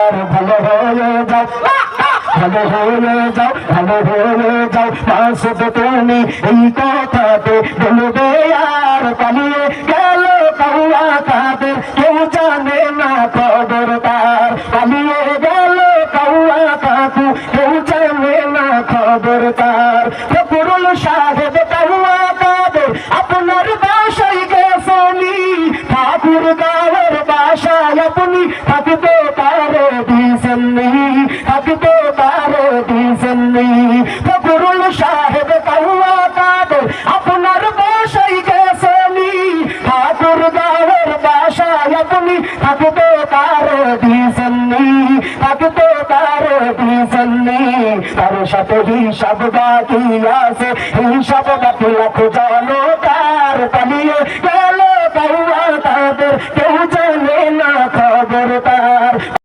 ভালো হয়ে যাও, ভালো হয়ে যাও, ভালো হয়ে যাও, মাসুদ তুমি এই কথাতে বলবে আর পালিয়ে গেল কাউয়া কাদের কেউ জানে না খবর তার, পালিয়ে গেল কাউয়া কাকু কেউ জানে না খবর তার। ফকরুল সাহেব কাউয়া কাদের আপনার বাসায় গেছনি, ঠাকুর গাঁয়ের বাসায় আপনি থাকতে পারে দিছেননি, থাকতে পারে দিছেননি। ফকরুল সাহেব কাউয়া কাদের আপনার বাসায় গেছনি, ঠাকুর গাঁয়ের বাসায় আপনি থাকতে পারে দিছেননি, থাকতে পারে দিছেননি। তার সাথে হিসাব বাকি আছে, হিসাব বাকি লাখ জানো তার, পালিয়ে গেল